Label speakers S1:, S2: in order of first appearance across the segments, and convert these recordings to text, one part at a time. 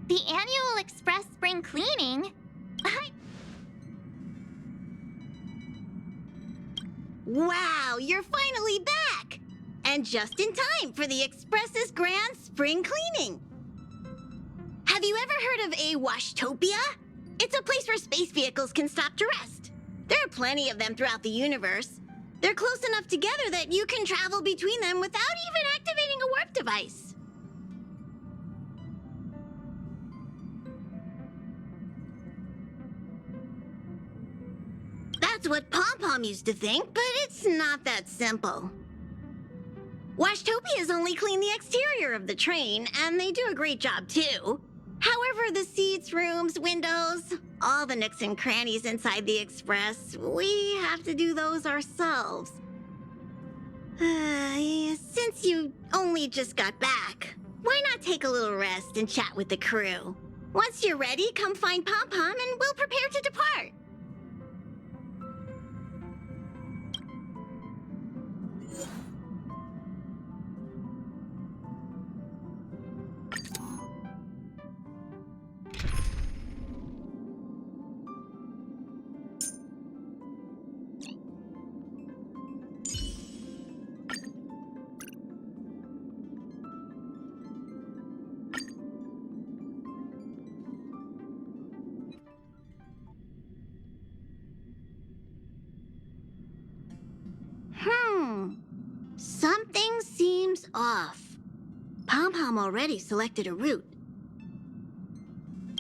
S1: The annual Express spring cleaning?
S2: Wow, you're finally back! And just in time for the Express's grand spring cleaning. Have you ever heard of a washtopia? It's a place where space vehicles can stop to rest. There are plenty of them throughout the universe. They're close enough together that you can travel between them without even activating a warp device. That's what Pom-Pom used to think, but it's not that simple. Washtopias only clean the exterior of the train, and they do a great job too. However, the seats, rooms, windows, all the nooks and crannies inside the Express, we have to do those ourselves. Since you only just got back, why not take a little rest and chat with the crew? Once you're ready, come find Pom-Pom and we'll prepare to depart. Something seems off. Pom-Pom already selected a route.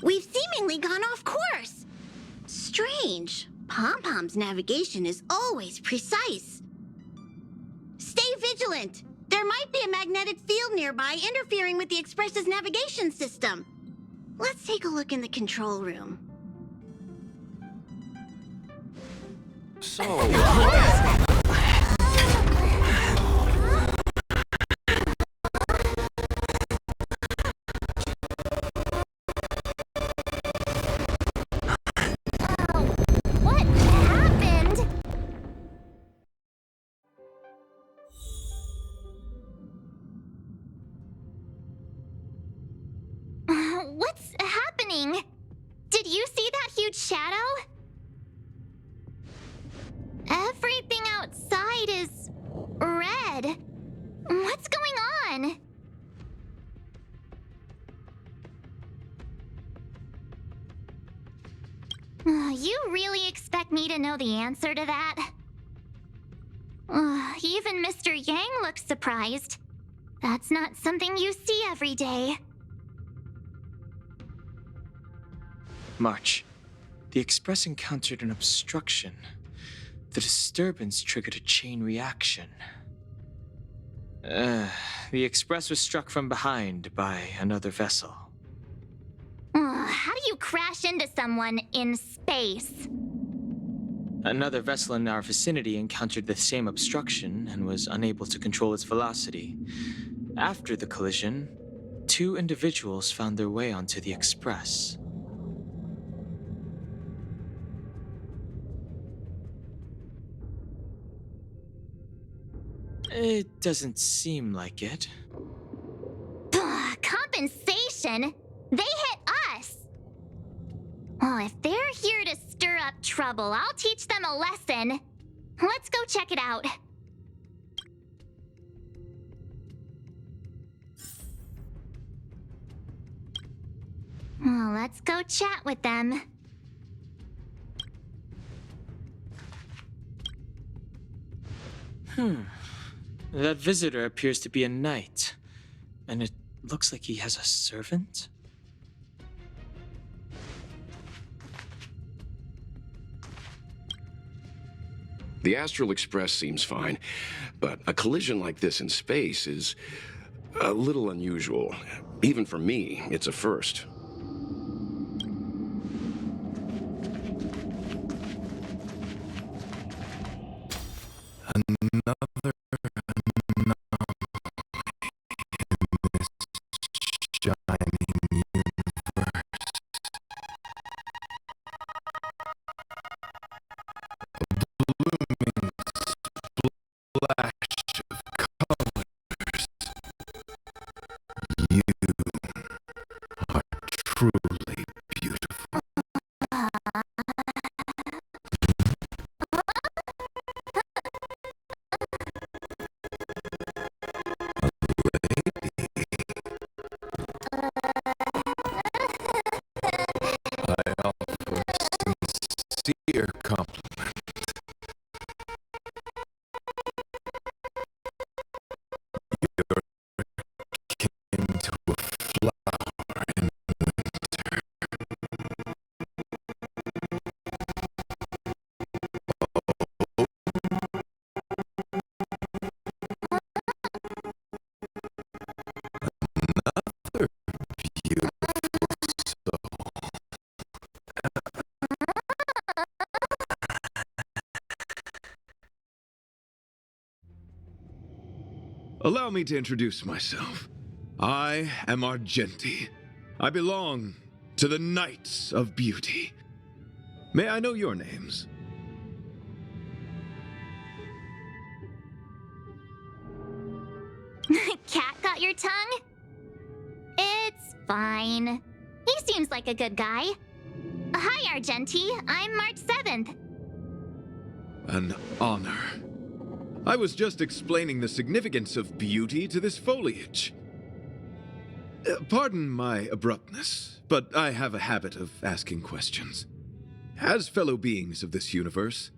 S2: We've seemingly gone off course. Strange. Pom-Pom's navigation is always precise. Stay vigilant. There might be a magnetic field nearby interfering with the Express's navigation system. Let's take a look in the control room.
S1: What happened? What's happening? Did you see that huge shadow? Everything outside is red. What's going on? You really expect me to know the answer to that? Even Mr. Yang looks surprised. That's not something you see every day.
S3: March, the Express encountered an obstruction. The disturbance triggered a chain reaction. The Express was struck from behind by another vessel.
S1: How do you crash into someone in space?
S3: Another vessel in our vicinity encountered the same obstruction and was unable to control its velocity. After the collision, 2 individuals found their way onto the Express. It doesn't seem like it.
S1: Compensation? They hit us! Well, if they're here to stir up trouble, I'll teach them a lesson. Let's go check it out. Well, let's go chat with them.
S3: That visitor appears to be a knight, and it looks like he has a servant?
S4: The Astral Express seems fine, but a collision like this in space is a little unusual. Even for me, it's a first.
S5: Another shining universe. Blooming splash of colors. You are truly beautiful. I offer sincere compliment. You're akin to a flower in winter. Another beautiful soul.
S6: Allow me to introduce myself. I am Argenti. I belong to the Knights of Beauty. May I know your names?
S1: Cat got your tongue? It's fine. He seems like a good guy. Hi, Argenti. I'm March 7th.
S6: An honor. I was just explaining the significance of beauty to this foliage. Pardon my abruptness, but I have a habit of asking questions. As fellow beings of this universe,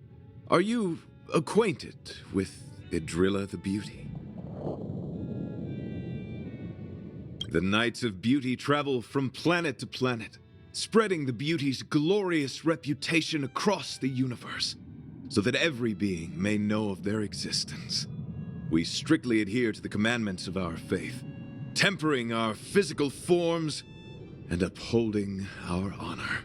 S6: are you acquainted with Idrilla the Beauty? The Knights of Beauty travel from planet to planet, spreading the beauty's glorious reputation across the universe, so that every being may know of their existence. We strictly adhere to the commandments of our faith, tempering our physical forms and upholding our honor.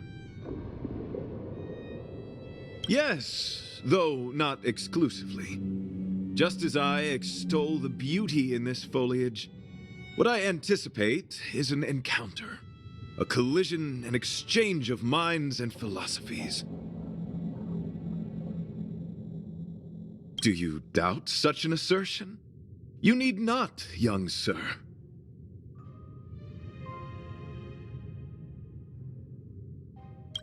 S6: Yes, though not exclusively. Just as I extol the beauty in this foliage, what I anticipate is an encounter, a collision and exchange of minds and philosophies. Do you doubt such an assertion? You need not, young sir.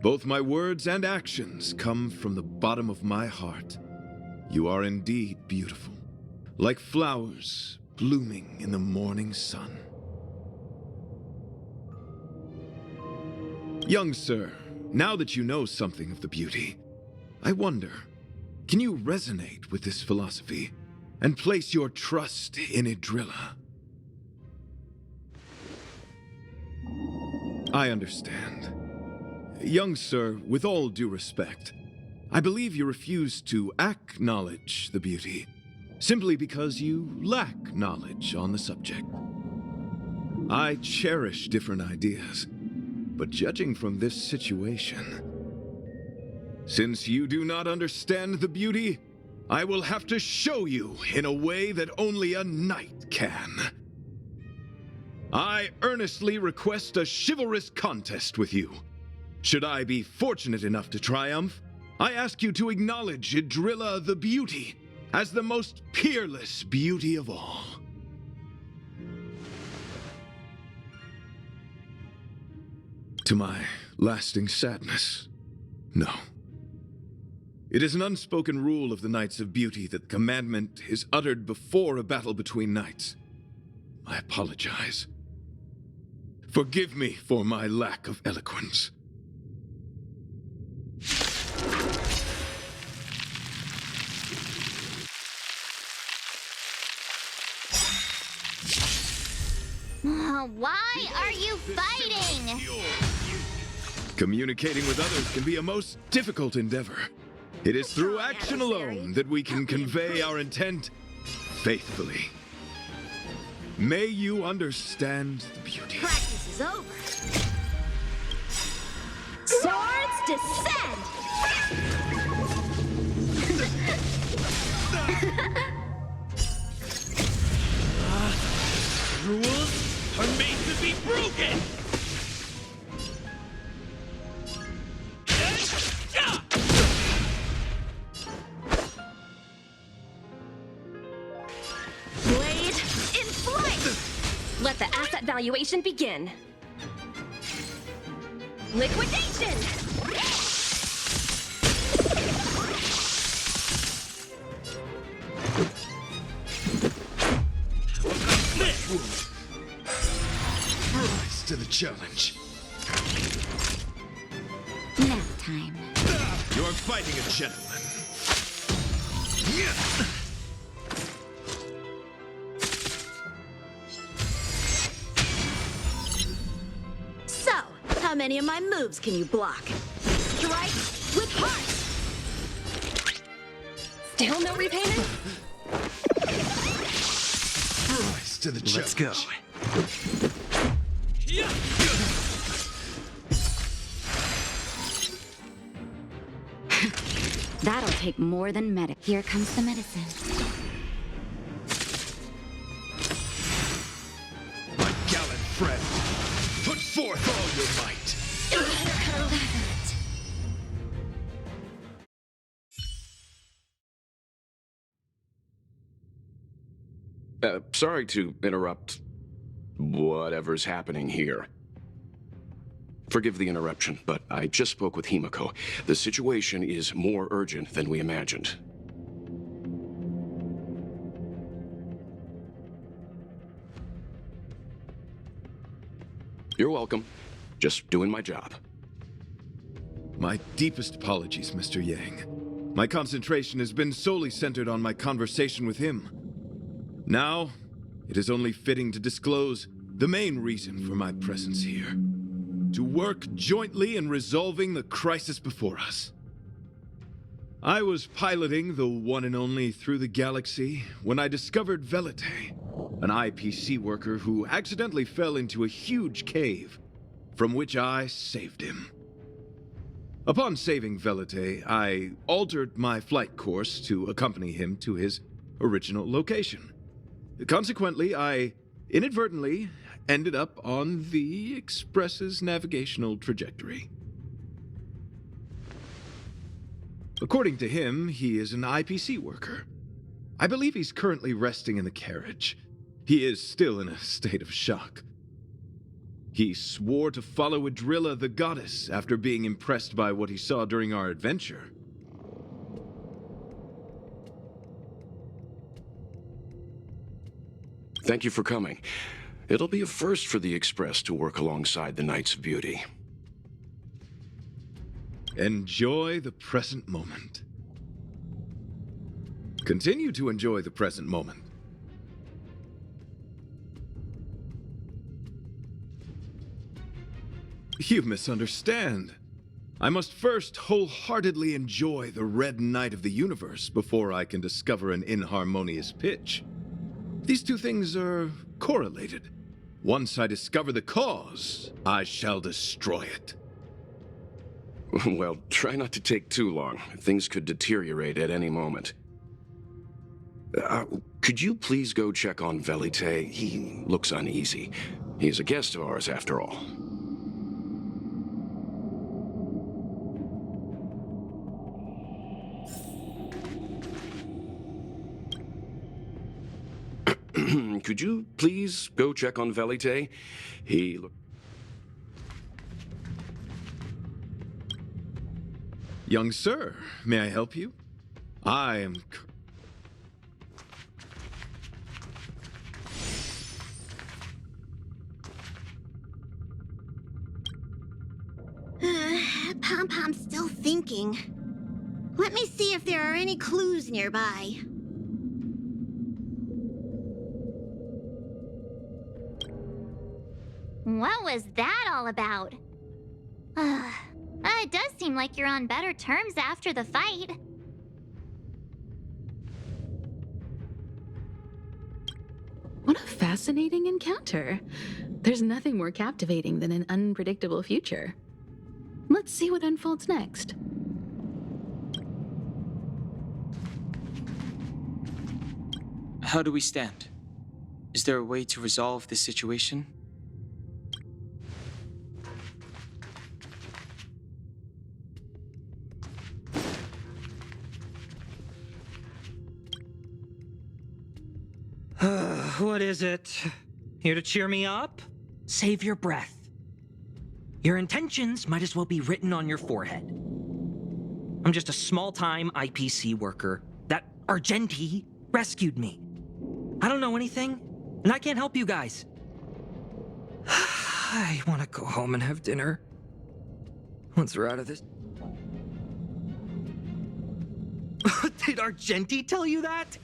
S6: Both my words and actions come from the bottom of my heart. You are indeed beautiful, like flowers blooming in the morning sun. Young sir, now that you know something of the beauty, I wonder, can you resonate with this philosophy and place your trust in Idrilla? I understand. Young sir, with all due respect, I believe you refuse to acknowledge the beauty simply because you lack knowledge on the subject. I cherish different ideas, but judging from this situation, since you do not understand the beauty, I will have to show you in a way that only a knight can. I earnestly request a chivalrous contest with you. Should I be fortunate enough to triumph, I ask you to acknowledge Idrilla the Beauty as the most peerless beauty of all. To my lasting sadness, no. It is an unspoken rule of the Knights of Beauty that the commandment is uttered before a battle between knights. I apologize. Forgive me for my lack of eloquence.
S1: Why are you fighting?
S6: Communicating with others can be a most difficult endeavor. It is through action alone that we can convey our intent faithfully. May you understand the beauty.
S2: Practice is over.
S7: Swords descend!
S8: Rules are made to be broken!
S7: Blade in flight! Let the asset valuation begin. Liquidation!
S6: Rise to the challenge.
S1: Nap time.
S6: You're fighting a gentleman.
S2: So, how many of my moves can you block? Strike with heart!
S7: Still no repayment?
S6: Rise to the challenge.
S8: Let's go.
S1: That'll take more than medic. Here comes the medicine.
S6: My gallant friend, put forth all your might.
S4: Sorry to interrupt whatever's happening here. Forgive the interruption, but I just spoke with Himiko. The situation is more urgent than we imagined. You're welcome. Just doing my job.
S6: My deepest apologies, Mr. Yang. My concentration has been solely centered on my conversation with him. Now, it is only fitting to disclose the main reason for my presence here. To work jointly in resolving the crisis before us. I was piloting the one and only through the galaxy when I discovered Velite, an IPC worker who accidentally fell into a huge cave, from which I saved him. Upon saving Velite, I altered my flight course to accompany him to his original location. Consequently, I inadvertently ended up on the Express's navigational trajectory. According to him, he is an IPC worker. I believe he's currently resting in the carriage. He is still in a state of shock. He swore to follow Adrilla the goddess after being impressed by what he saw during our adventure.
S4: Thank you for coming. It'll be a first for the Express to work alongside the Knights of Beauty.
S6: Enjoy the present moment. Continue to enjoy the present moment. You misunderstand. I must first wholeheartedly enjoy the red night of the universe before I can discover an inharmonious pitch. These two things are correlated. Once I discover the cause, I shall destroy it.
S4: Well, try not to take too long. Things could deteriorate at any moment. Could you please go check on Velite? He looks uneasy. He's a guest of ours, after all. Could you please go check on Velite? He look.
S6: Young sir, may I help you? I am...
S2: Pom-Pom's still thinking. Let me see if there are any clues nearby.
S1: What was that all about? It does seem like you're on better terms after the fight.
S9: What a fascinating encounter. There's nothing more captivating than an unpredictable future. Let's see what unfolds next.
S3: How do we stand? Is there a way to resolve this situation?
S8: What is it? Here to cheer me up? Save your breath. Your intentions might as well be written on your forehead. I'm just a small-time IPC worker. That Argenti rescued me. I don't know anything, and I can't help you guys. I want to go home and have dinner. Once we're out of this... Did Argenti tell you that?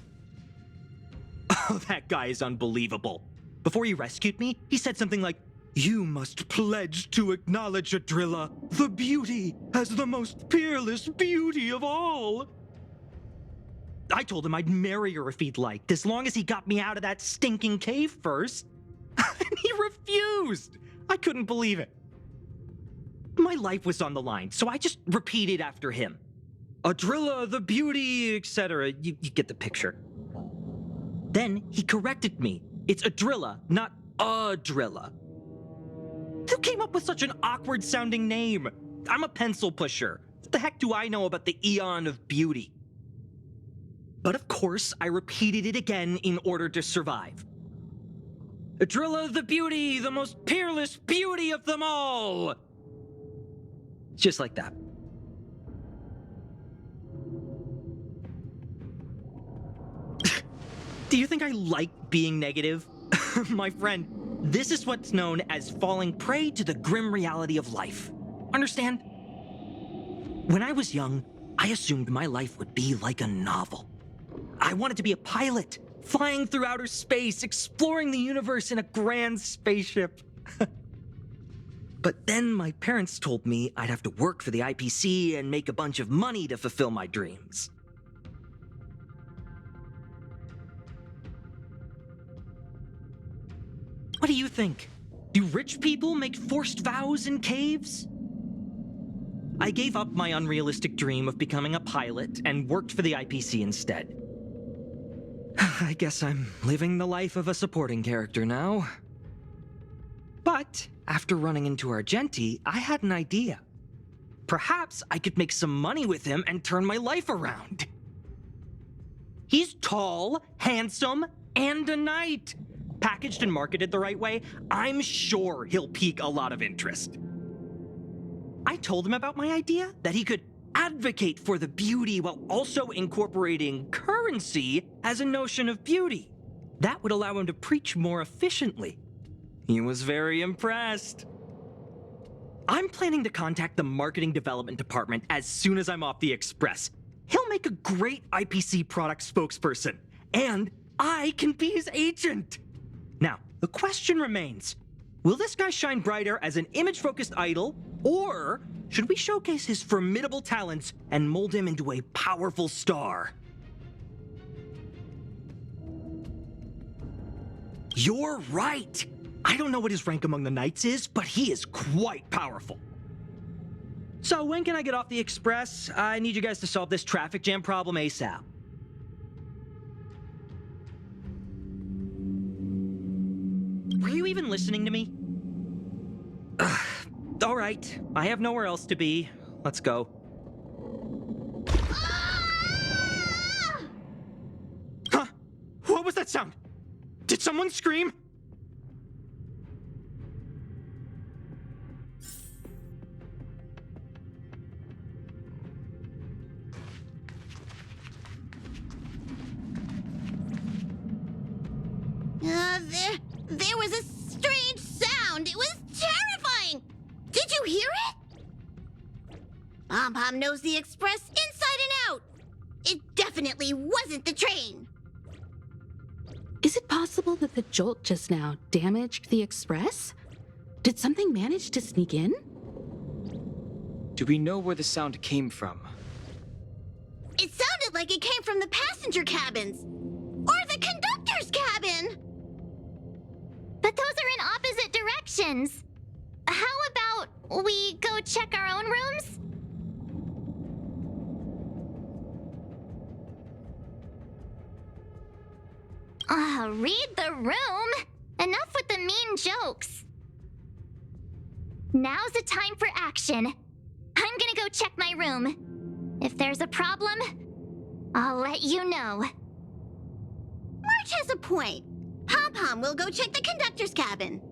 S8: Oh, that guy is unbelievable. Before he rescued me, he said something like, "You must pledge to acknowledge Adrilla, the beauty, as the most peerless beauty of all." I told him I'd marry her if he'd liked, as long as he got me out of that stinking cave first. And he refused. I couldn't believe it. My life was on the line, so I just repeated after him. Adrilla, the beauty, etc. You get the picture. Then he corrected me. It's Adrilla, not Adrilla. Who came up with such an awkward-sounding name? I'm a pencil pusher. What the heck do I know about the Eon of Beauty? But of course, I repeated it again in order to survive. Adrilla the beauty, the most peerless beauty of them all! Just like that. Do you think I like being negative? My friend, this is what's known as falling prey to the grim reality of life. Understand? When I was young, I assumed my life would be like a novel. I wanted to be a pilot, flying through outer space, exploring the universe in a grand spaceship. But then my parents told me I'd have to work for the IPC and make a bunch of money to fulfill my dreams. What do you think? Do rich people make forced vows in caves? I gave up my unrealistic dream of becoming a pilot and worked for the IPC instead. I guess I'm living the life of a supporting character now. But after running into Argenti, I had an idea. Perhaps I could make some money with him and turn my life around. He's tall, handsome, and a knight. Packaged and marketed the right way, I'm sure he'll pique a lot of interest. I told him about my idea, that he could advocate for the beauty while also incorporating currency as a notion of beauty. That would allow him to preach more efficiently. He was very impressed. I'm planning to contact the marketing development department as soon as I'm off the Express. He'll make a great IPC product spokesperson, and I can be his agent. Now, the question remains, will this guy shine brighter as an image-focused idol, or should we showcase his formidable talents and mold him into a powerful star? You're right! I don't know what his rank among the knights is, but he is quite powerful. So when can I get off the Express? I need you guys to solve this traffic jam problem ASAP. Were you even listening to me? All right, I have nowhere else to be. Let's go. Huh? What was that sound? Did someone scream?
S2: There was a strange sound. It was terrifying. Did you hear it? Pom-Pom knows the Express inside and out. It definitely wasn't the train.
S9: Is it possible that the jolt just now damaged the Express? Did something manage to sneak in?
S3: Do we know where the sound came from?
S2: It sounded like it came from the passenger cabins. Or the conductor's cabin.
S1: But those are in opposite directions. How about we go check our own rooms? Read the room. Enough with the mean jokes. Now's the time for action. I'm gonna go check my room. If there's a problem, I'll let you know.
S2: March has a point. Pom-Pom will go check the conductor's cabin.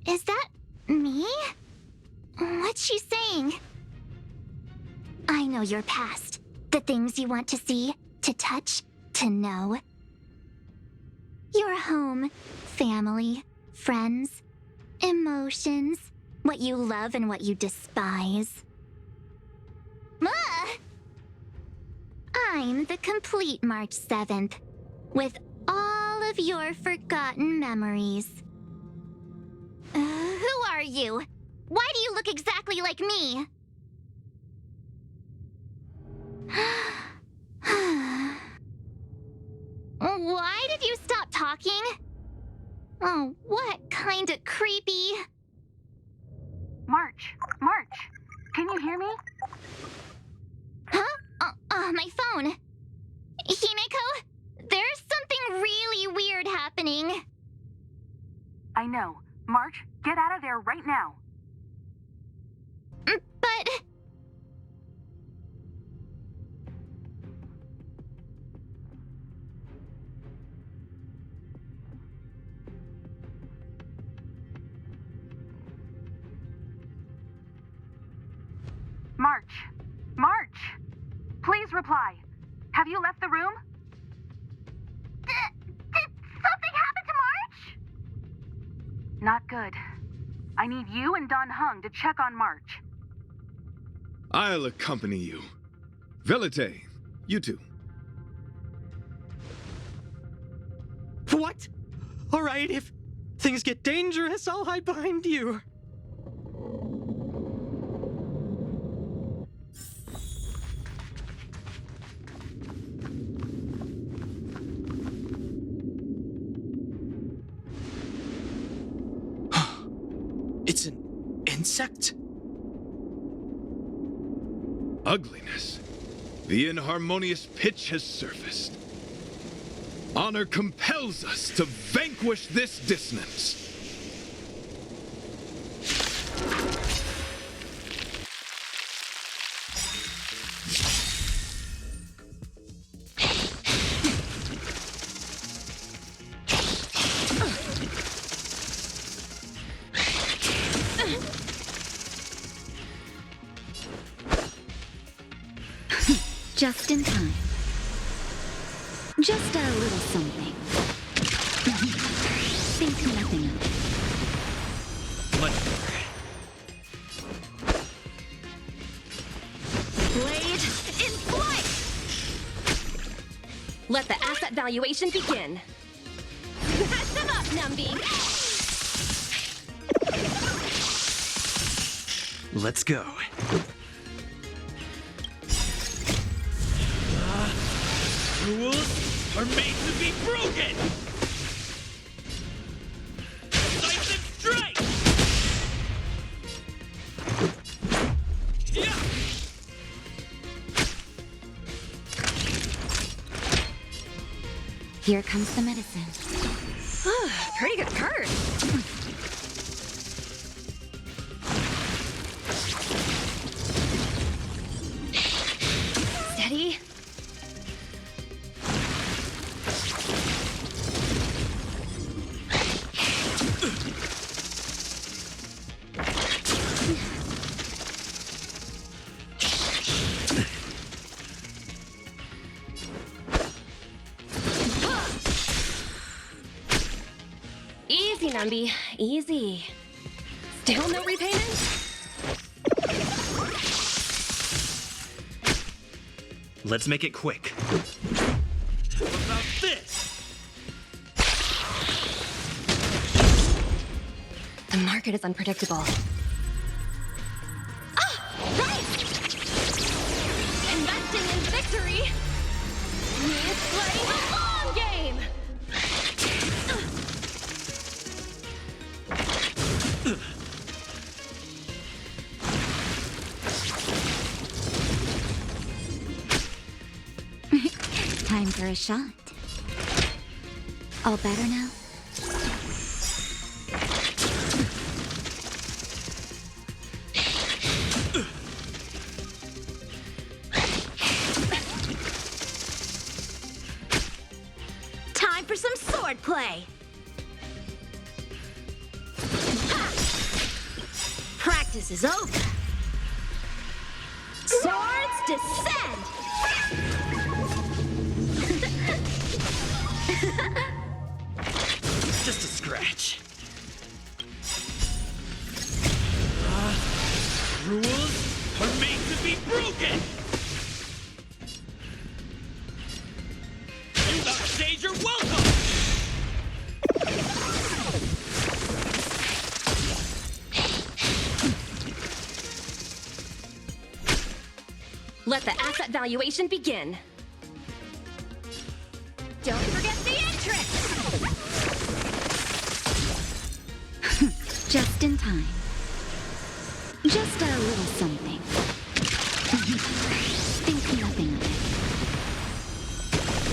S1: Is that me? What's she saying? I know your past. The things you want to see, to touch, to know. Your home, family, friends, emotions, what you love and what you despise. I'm the complete March 7th, with all of your forgotten memories. Who are you? Why do you look exactly like me? Why did you stop talking? Oh, what kind of creepy...
S10: March, can you hear me?
S1: Huh? My phone. Himeko, there's something really weird happening.
S10: I know. March, get out of there right now.
S1: But...
S10: March! Please reply. Have you left the room?
S1: Did something happen to March?
S10: Not good. I need you and Don Hung to check on March.
S6: I'll accompany you. Velite, you too.
S8: What? All right, if things get dangerous, I'll hide behind you.
S3: It's an insect?
S6: Ugliness. The inharmonious pitch has surfaced. Honor compels us to vanquish this dissonance.
S2: Just in time. Just a little something. Think nothing of it.
S8: Much
S7: Blade in flight! Let the asset valuation begin. Patch them up, Numby!
S8: Let's go.
S11: Rules are made to be broken! Decisive strike! Yeah!
S2: Here comes the medicine.
S7: Pretty good card. Steady. Easy, Numby. Easy. Still no repayment?
S8: Let's make it quick.
S11: What about this?
S7: The market is unpredictable. Ah! Right! Investing in victory means playing the long game!
S1: Time for a shot. All better now?
S2: Time for some sword play. Ha! Practice is over. Swords descend!
S8: Just a scratch.
S11: Rules are made to be broken! You upstage your welcome!
S7: Let the asset valuation begin. Don't forget the entrance!
S1: Just in time. Just a little something. Think nothing of it.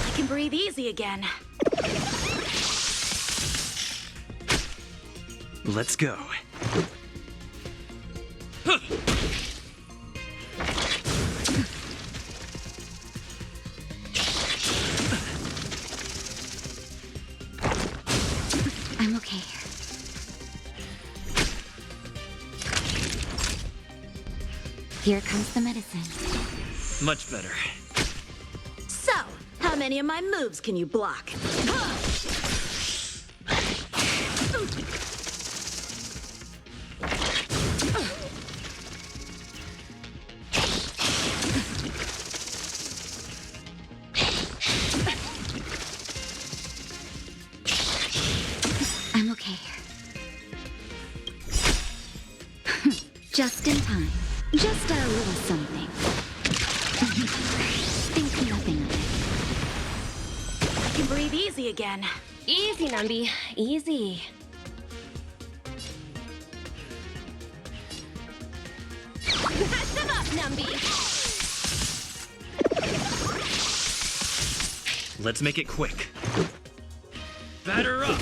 S10: I can breathe easy again.
S8: Let's go.
S1: I'm okay. Here comes the medicine.
S8: Much better.
S2: So, how many of my moves can you block?
S1: I'm okay. Just in time. Just a little something. Think nothing of it.
S10: I can breathe easy again.
S7: Easy, Numby. Easy. Patch them up, Numby!
S8: Let's make it quick.
S11: Batter up!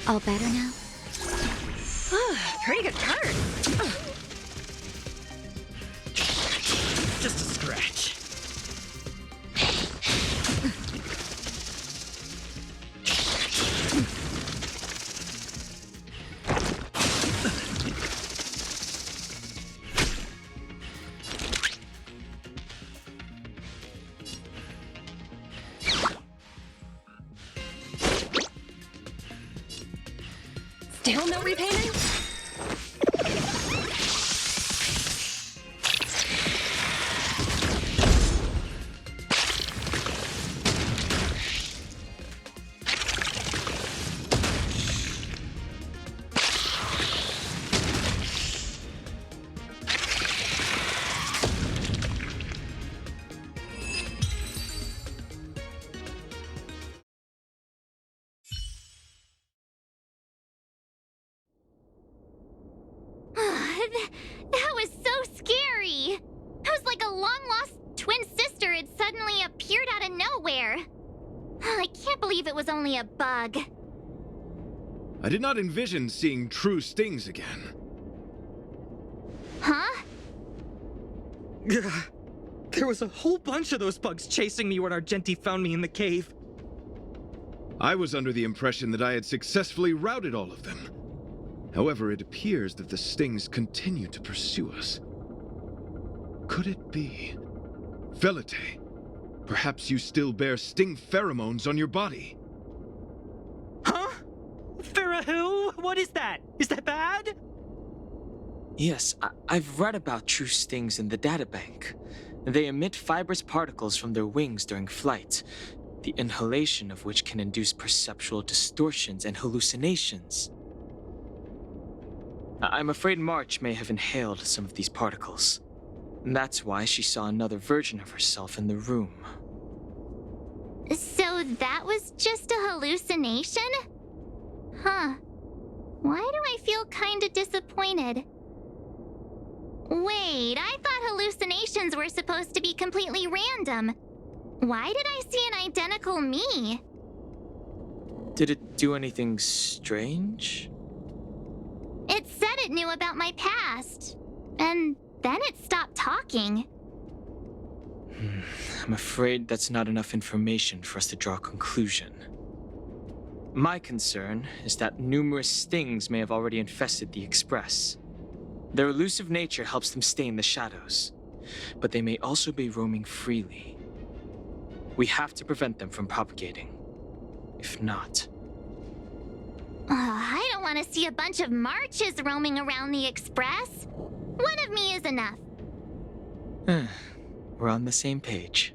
S1: All better now?
S7: Pretty good card.
S8: Just a scratch.
S7: Still no repayment?
S1: That was so scary! It was like a long-lost twin sister had suddenly appeared out of nowhere. I can't believe it was only a bug.
S6: I did not envision seeing true stings again.
S1: Huh?
S8: There was a whole bunch of those bugs chasing me when Argenti found me in the cave.
S6: I was under the impression that I had successfully routed all of them. However, it appears that the stings continue to pursue us. Could it be? Velite, perhaps you still bear sting pheromones on your body.
S8: Huh? Farahil? What is that? Is that bad?
S3: Yes, I've read about true stings in the databank. They emit fibrous particles from their wings during flight, the inhalation of which can induce perceptual distortions and hallucinations. I'm afraid March may have inhaled some of these particles. That's why she saw another version of herself in the room.
S1: So that was just a hallucination? Huh. Why do I feel kinda disappointed? Wait, I thought hallucinations were supposed to be completely random. Why did I see an identical me?
S3: Did it do anything strange?
S1: It said it knew about my past. And then it stopped talking.
S3: I'm afraid that's not enough information for us to draw a conclusion. My concern is that numerous stings may have already infested the Express. Their elusive nature helps them stay in the shadows, but they may also be roaming freely. We have to prevent them from propagating. If not...
S1: I don't want to see a bunch of marches roaming around the Express. One of me is enough.
S3: We're on the same page.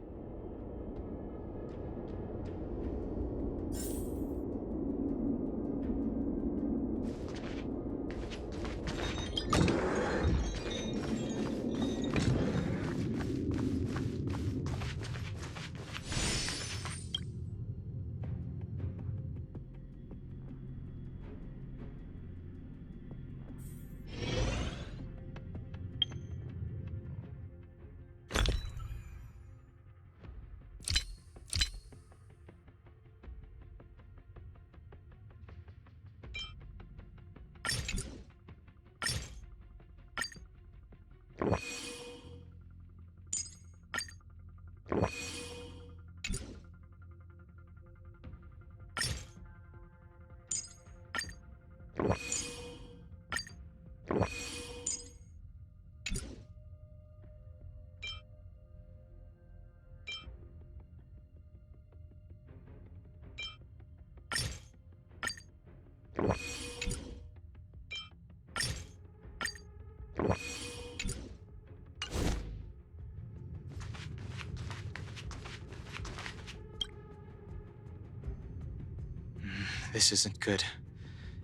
S3: This isn't good.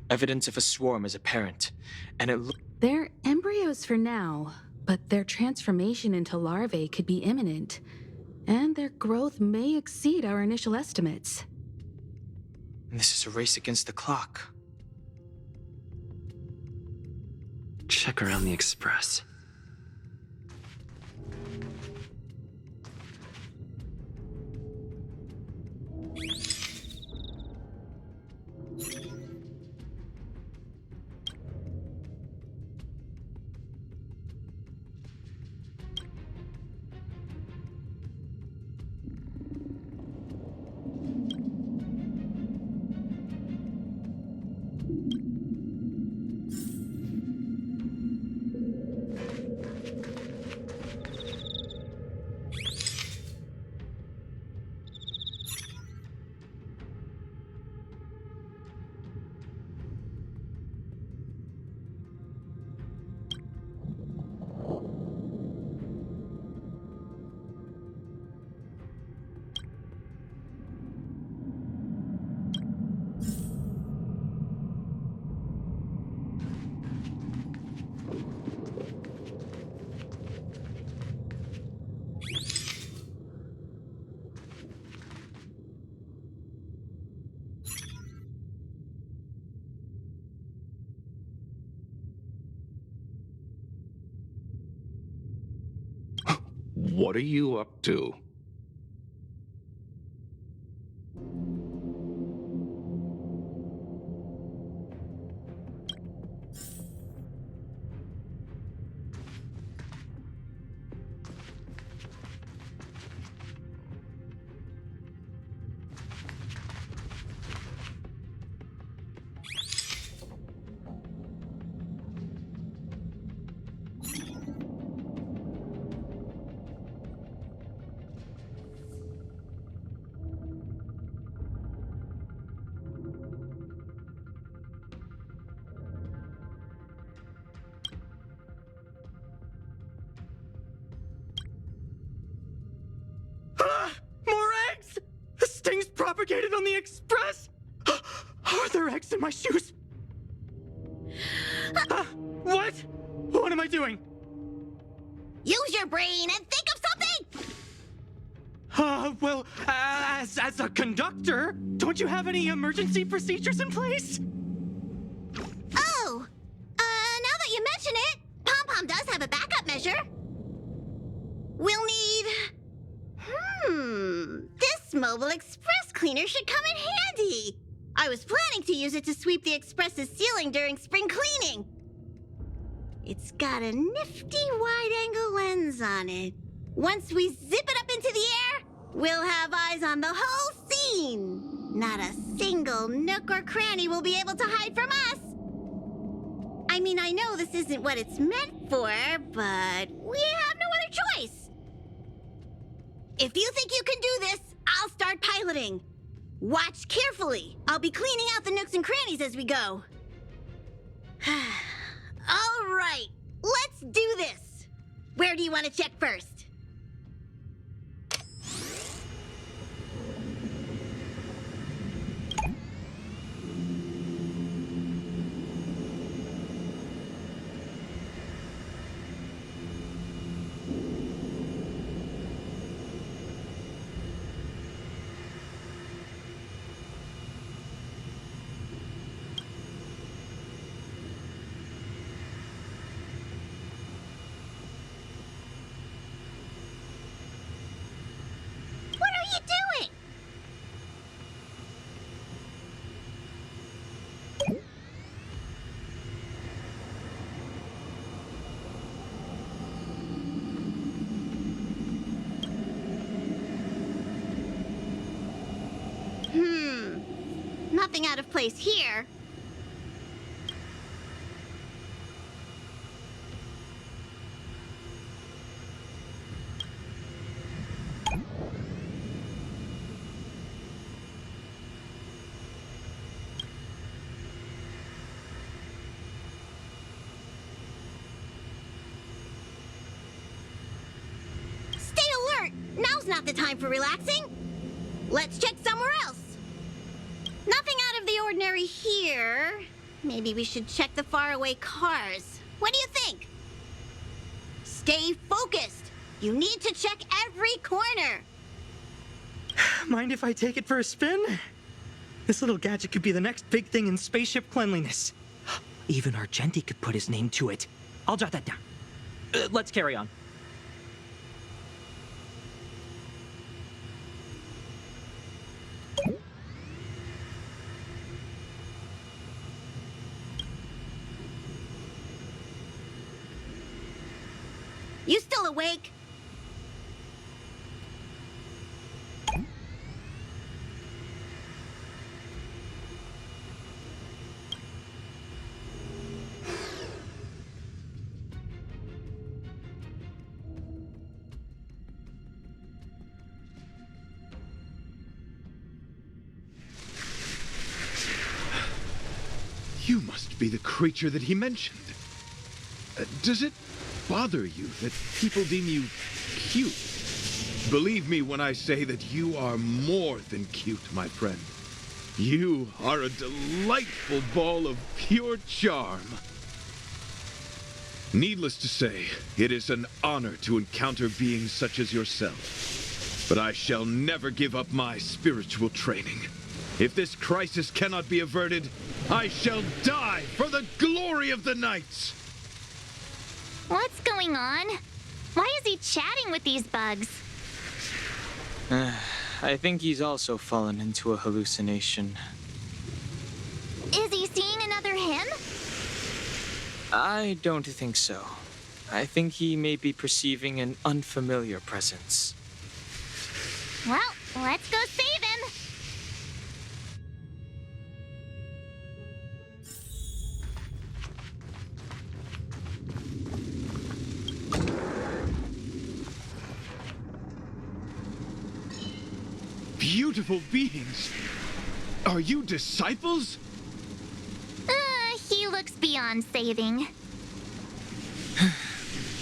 S3: Evidence of a swarm is apparent, and it looks...
S9: They're embryos for now, but their transformation into larvae could be imminent, and their growth may exceed our initial estimates.
S3: This is a race against the clock.
S12: Check around the Express.
S4: What are you up to?
S8: navigated on the Express? Are there eggs in my shoes? What? What am I doing?
S2: Use your brain and think of something!
S8: Well, as a conductor, don't you have any emergency procedures in place?
S2: Oh! Now that you mention it, Pom-Pom does have a backup measure. We'll need... This mobile express cleaner should come in handy. I was planning to use it to sweep the express's ceiling during spring cleaning. It's got a nifty wide-angle lens on it. Once we zip it up into the air, we'll have eyes on the whole scene. Not a single nook or cranny will be able to hide from us. I mean, I know this isn't what it's meant for, but we have no other choice. If you think you can do this, I'll start piloting. Watch carefully. I'll be cleaning out the nooks and crannies as we go. All right, let's do this. Where do you want to check first? Nothing out of place here. Stay alert! Now's not the time for relaxing. Let's check somewhere else. Nothing out of the ordinary here. Maybe we should check the faraway cars. What do you think? Stay focused. You need to check every corner.
S8: Mind if I take it for a spin? This little gadget could be the next big thing in spaceship cleanliness. Even Argenti could put his name to it. I'll jot that down. Let's carry on.
S2: You still awake?
S6: You must be the creature that he mentioned. Does it bother you that people deem you cute? Believe me when I say that you are more than cute, my friend. You are a delightful ball of pure charm. Needless to say, it is an honor to encounter beings such as yourself. But I shall never give up my spiritual training. If this crisis cannot be averted, I shall die for the glory of the Knights!
S1: What's going on? Why is he chatting with these bugs?
S3: I think he's also fallen into a hallucination.
S1: Is he seeing another him?
S3: I don't think so. I think he may be perceiving an unfamiliar presence.
S1: Well, let's go save him!
S6: Beautiful beings! Are you disciples?
S1: He looks beyond saving.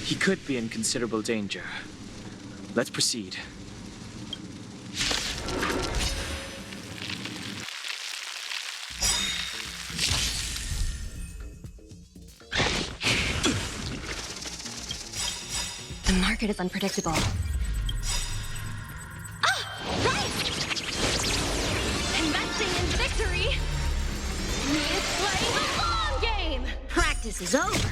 S3: He could be in considerable danger. Let's proceed.
S7: market is unpredictable. Ah! Right! Investing in victory means playing the long game!
S2: Practice is over.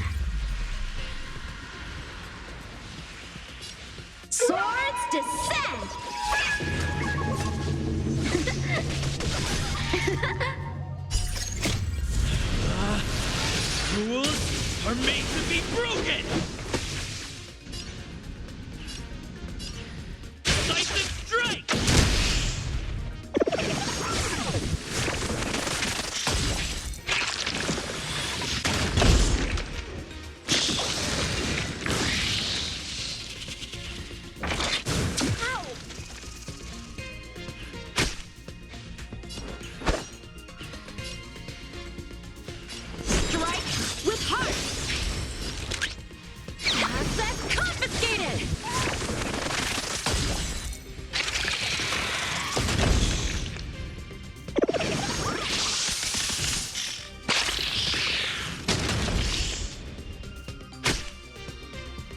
S7: Swords descend!
S11: Rules are made to be broken! Decisive strike!
S7: Strike with heart! Asset confiscated!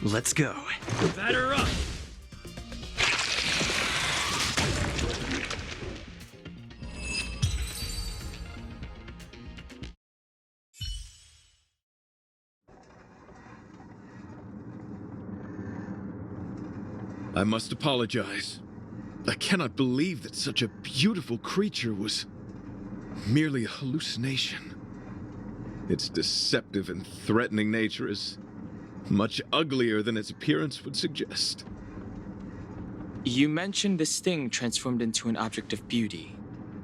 S12: Let's go.
S11: Batter up!
S6: I must apologize. I cannot believe that such a beautiful creature was merely a hallucination. Its deceptive and threatening nature is much uglier than its appearance would suggest.
S3: You mentioned the sting transformed into an object of beauty,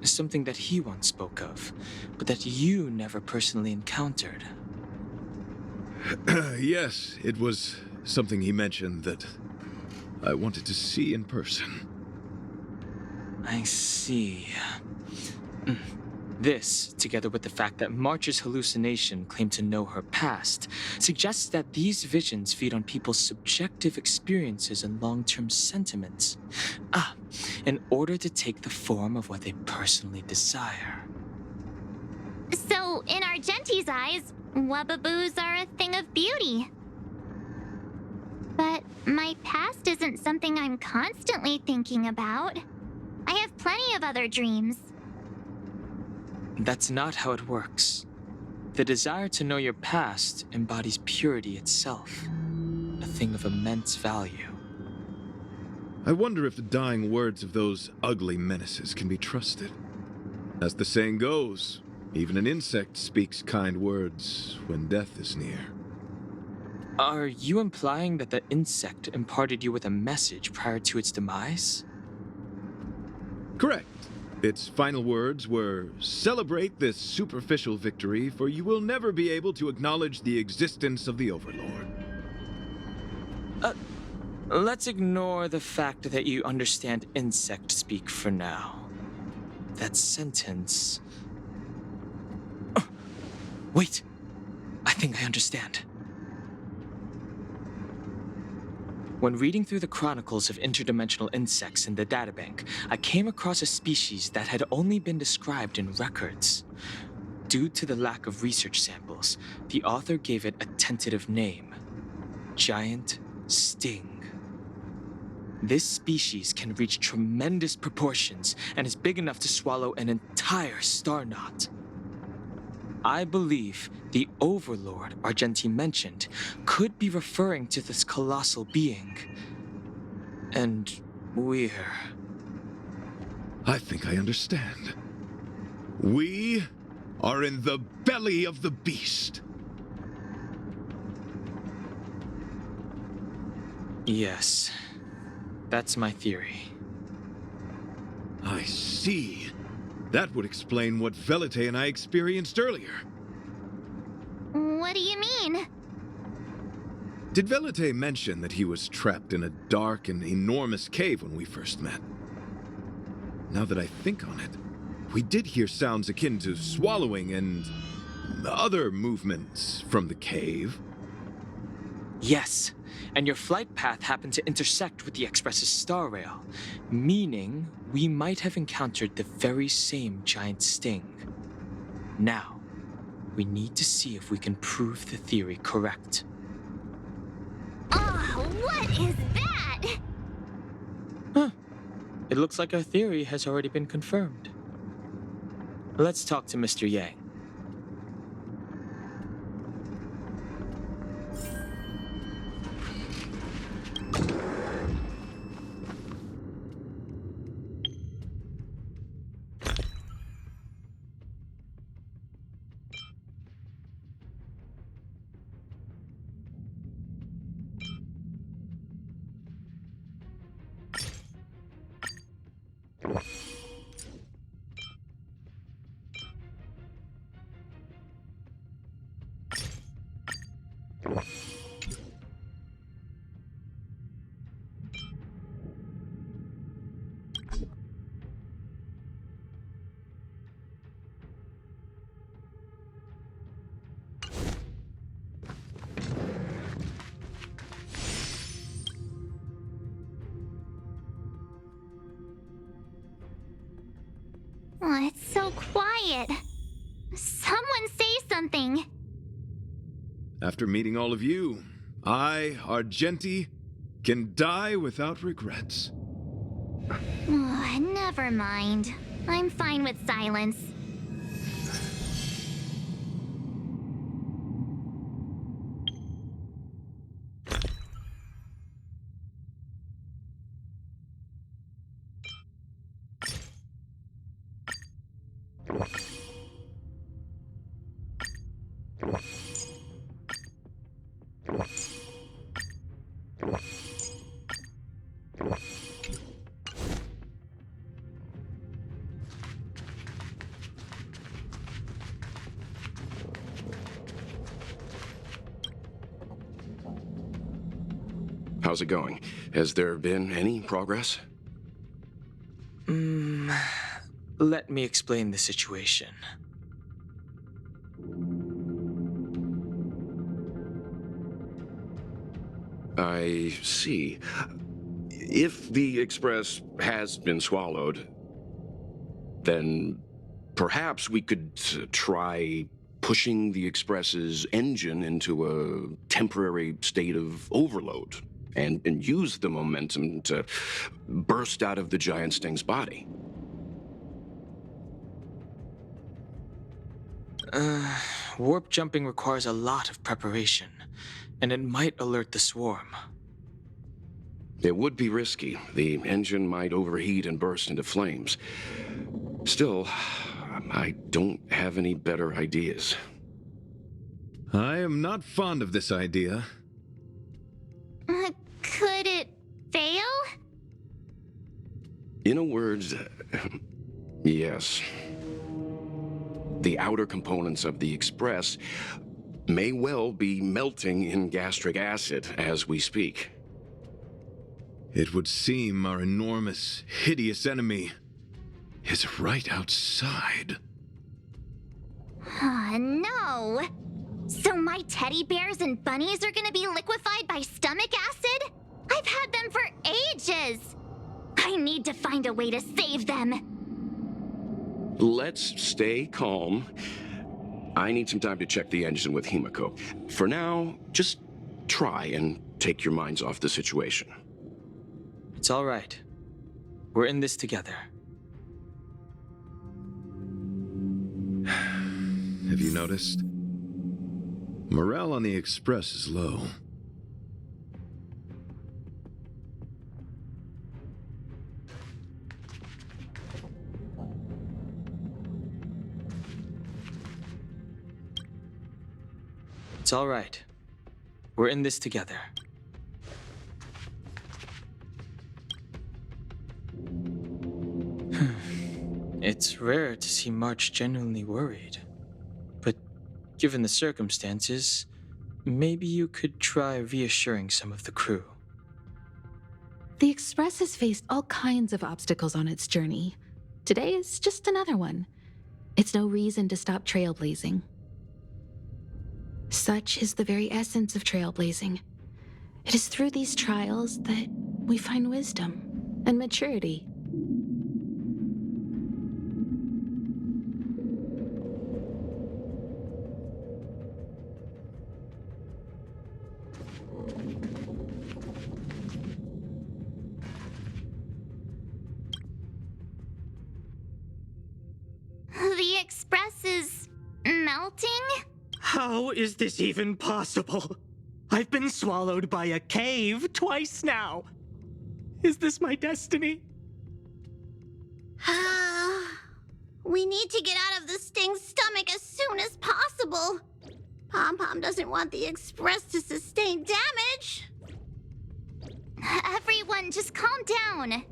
S3: something that he once spoke of, but that you never personally encountered.
S6: Yes, it was something he mentioned that I wanted to see in person.
S3: I see. This, together with the fact that March's hallucination claimed to know her past, suggests that these visions feed on people's subjective experiences and long-term sentiments. In order to take the form of what they personally desire.
S1: So, in Argenti's eyes, Wubbaboos are a thing of beauty. But my past isn't something I'm constantly thinking about. I have plenty of other dreams.
S3: That's not how it works. The desire to know your past embodies purity itself, a thing of immense value.
S6: I wonder if the dying words of those ugly menaces can be trusted. As the saying goes, even an insect speaks kind words when death is near.
S3: Are you implying that the insect imparted you with a message prior to its demise?
S6: Correct. Its final words were, "Celebrate this superficial victory, for you will never be able to acknowledge the existence of the Overlord."
S3: Let's ignore the fact that you understand insect speak for now. That sentence... Wait! I think I understand. When reading through the chronicles of interdimensional insects in the databank, I came across a species that had only been described in records. Due to the lack of research samples, the author gave it a tentative name: Giant Sting. This species can reach tremendous proportions and is big enough to swallow an entire star knot. I believe the Overlord Argenti mentioned could be referring to this colossal being. And we're...
S6: I think I understand. We are in the belly of the beast.
S3: Yes, that's my theory.
S6: I see. That would explain what Velite and I experienced earlier.
S1: What do you mean?
S6: Did Velite mention that he was trapped in a dark and enormous cave when we first met? Now that I think on it, we did hear sounds akin to swallowing and other movements from the cave.
S3: Yes, and your flight path happened to intersect with the Express's star rail, meaning we might have encountered the very same giant sting. Now, we need to see if we can prove the theory correct.
S1: Oh, what is that?
S3: Huh. It looks like our theory has already been confirmed. Let's talk to Mr. Yang.
S1: Oh, it's so quiet. Someone say something.
S6: After meeting all of you, I, Argenti, can die without regrets.
S1: Oh, never mind. I'm fine with silence.
S4: How's it going? Has there been any progress?
S3: Let me explain the situation.
S4: I see. If the Express has been swallowed, then perhaps we could try pushing the Express's engine into a temporary state of overload and use the momentum to burst out of the giant sting's body.
S3: Warp jumping requires a lot of preparation, and it might alert the swarm.
S4: It would be risky. The engine might overheat and burst into flames. Still, I don't have any better ideas.
S6: I am not fond of this idea.
S1: Could it fail?
S4: In a word, yes. The outer components of the Express may well be melting in gastric acid as we speak.
S6: It would seem our enormous, hideous enemy is right outside.
S1: No. So my teddy bears and bunnies are gonna be liquefied by stomach acid? I've had them for ages. I need to find a way to save them.
S4: Let's stay calm. I need some time to check the engine with Himiko. For now, just try and take your minds off the situation.
S3: It's all right. We're in this together.
S6: Have you noticed? Morale on the Express is low.
S3: It's all right. We're in this together. It's rare to see March genuinely worried. But given the circumstances, maybe you could try reassuring some of the crew.
S9: The Express has faced all kinds of obstacles on its journey. Today is just another one. It's no reason to stop trailblazing. Such is the very essence of trailblazing. It is through these trials that we find wisdom and maturity.
S1: melting?
S8: How is this even possible? I've been swallowed by a cave twice now. Is this my destiny?
S2: We need to get out of the Sting's stomach as soon as possible. Pom-Pom doesn't want the Express to sustain damage.
S1: Everyone, just calm down.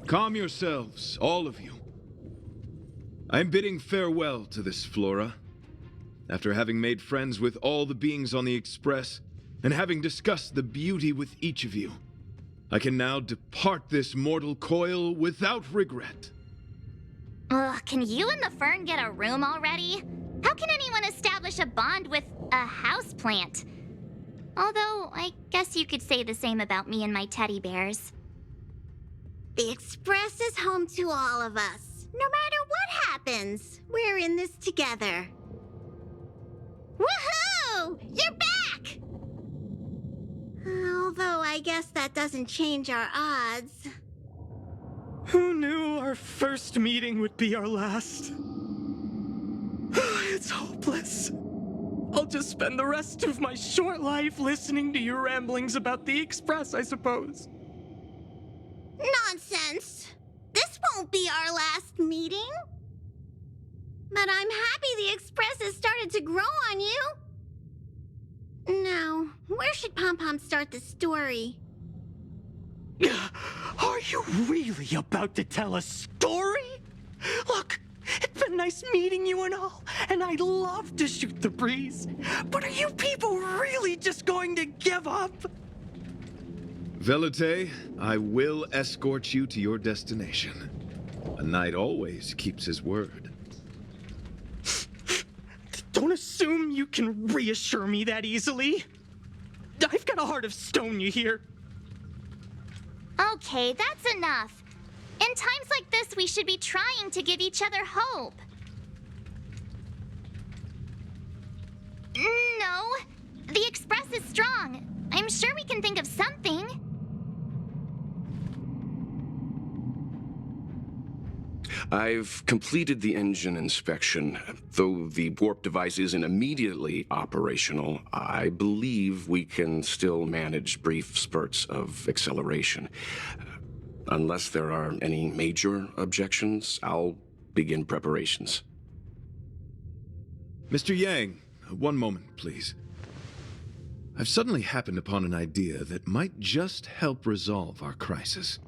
S6: Calm yourselves, all of you. I'm bidding farewell to this Flora. After having made friends with all the beings on the Express, and having discussed the beauty with each of you, I can now depart this mortal coil without regret.
S1: Ugh, can you and the Fern get a room already? How can anyone establish a bond with a houseplant? Although, I guess you could say the same about me and my teddy bears.
S2: The Express is home to all of us. No matter what happens, we're in this together. Woohoo! You're back! Although I guess that doesn't change our odds.
S8: Who knew our first meeting would be our last? It's hopeless. I'll just spend the rest of my short life listening to your ramblings about the Express, I suppose.
S2: Nonsense! This won't be our last meeting. But I'm happy the Express has started to grow on you. Now, where should Pom-Pom start the story?
S8: Are you really about to tell a story? Look, it's been nice meeting you and all, and I'd love to shoot the breeze. But are you people really just going to give up?
S6: Velite, I will escort you to your destination. A knight always keeps his word.
S8: Don't assume you can reassure me that easily. I've got a heart of stone, you hear?
S1: Okay, that's enough. In times like this, we should be trying to give each other hope. No, the Express is strong. I'm sure we can think of something.
S4: I've completed the engine inspection. Though the warp device isn't immediately operational, I believe we can still manage brief spurts of acceleration. Unless there are any major objections, I'll begin preparations.
S6: Mr. Yang, one moment, please. I've suddenly happened upon an idea that might just help resolve our crisis.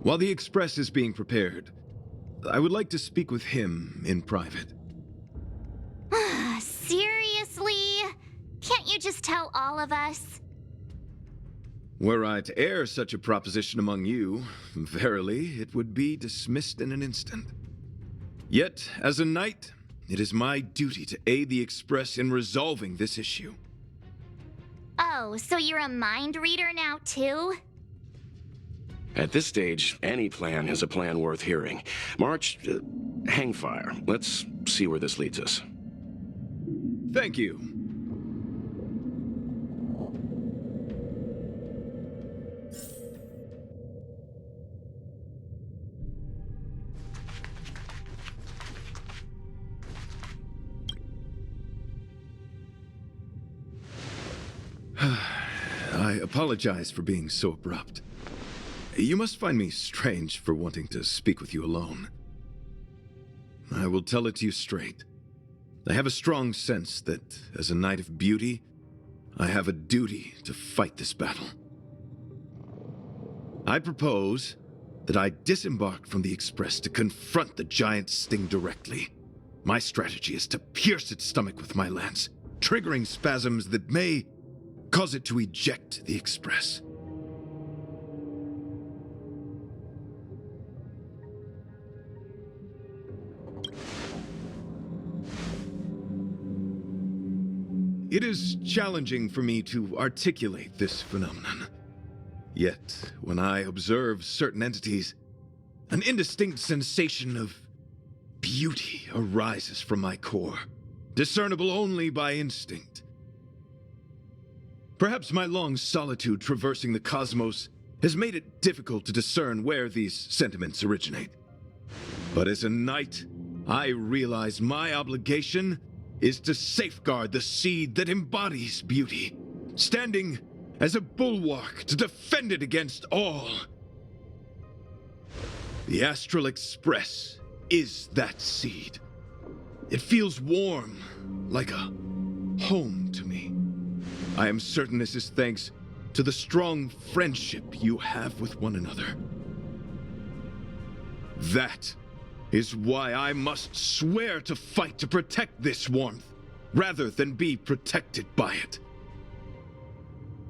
S6: While the Express is being prepared, I would like to speak with him in private.
S1: Seriously? Can't you just tell all of us?
S6: Were I to air such a proposition among you, verily, it would be dismissed in an instant. Yet, as a knight, it is my duty to aid the Express in resolving this issue.
S1: Oh, so you're a mind reader now, too?
S4: At this stage, any plan is a plan worth hearing. March, hang fire. Let's see where this leads us.
S6: Thank you. I apologize for being so abrupt. You must find me strange for wanting to speak with you alone. I will tell it to you straight. I have a strong sense that, as a knight of beauty, I have a duty to fight this battle. I propose that I disembark from the Express to confront the giant Sting directly. My strategy is to pierce its stomach with my lance, triggering spasms that may cause it to eject the Express. It is challenging for me to articulate this phenomenon. Yet, when I observe certain entities, an indistinct sensation of beauty arises from my core, discernible only by instinct. Perhaps my long solitude traversing the cosmos has made it difficult to discern where these sentiments originate. But as a knight, I realize my obligation is to safeguard the seed that embodies beauty, standing as a bulwark to defend it against all. The Astral Express is that seed. It feels warm, like a home to me. I am certain this is thanks to the strong friendship you have with one another. That is why I must swear to fight to protect this warmth, rather than be protected by it.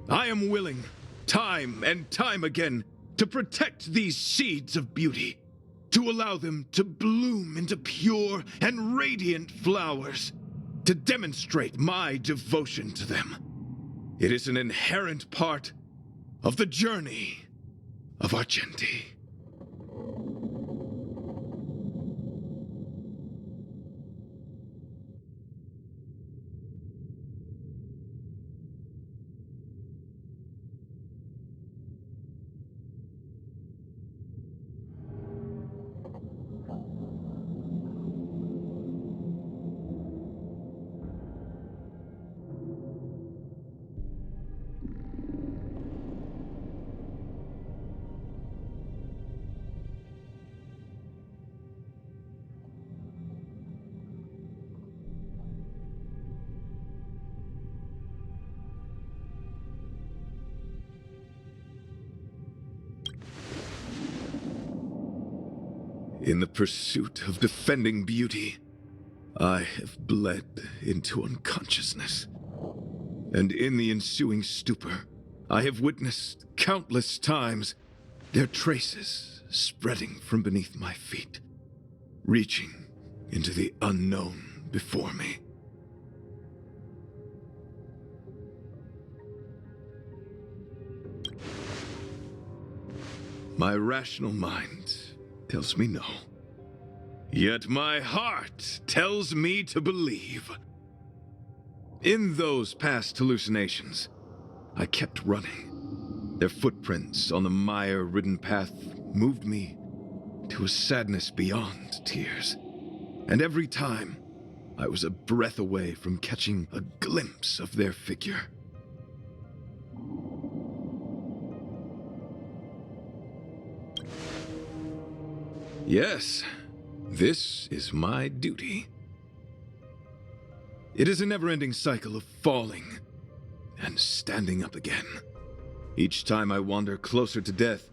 S6: I am willing, time and time again, to protect these seeds of beauty, to allow them to bloom into pure and radiant flowers, to demonstrate my devotion to them. It is an inherent part of the journey of Argenti. In the pursuit of defending beauty, I have bled into unconsciousness. And in the ensuing stupor, I have witnessed countless times their traces spreading from beneath my feet, reaching into the unknown before me. My rational mind tells me no. Yet my heart tells me to believe. In those past hallucinations, I kept running. Their footprints on the mire-ridden path moved me to a sadness beyond tears. And every time, I was a breath away from catching a glimpse of their figure. Yes, this is my duty. It is a never-ending cycle of falling and standing up again. Each time I wander closer to death,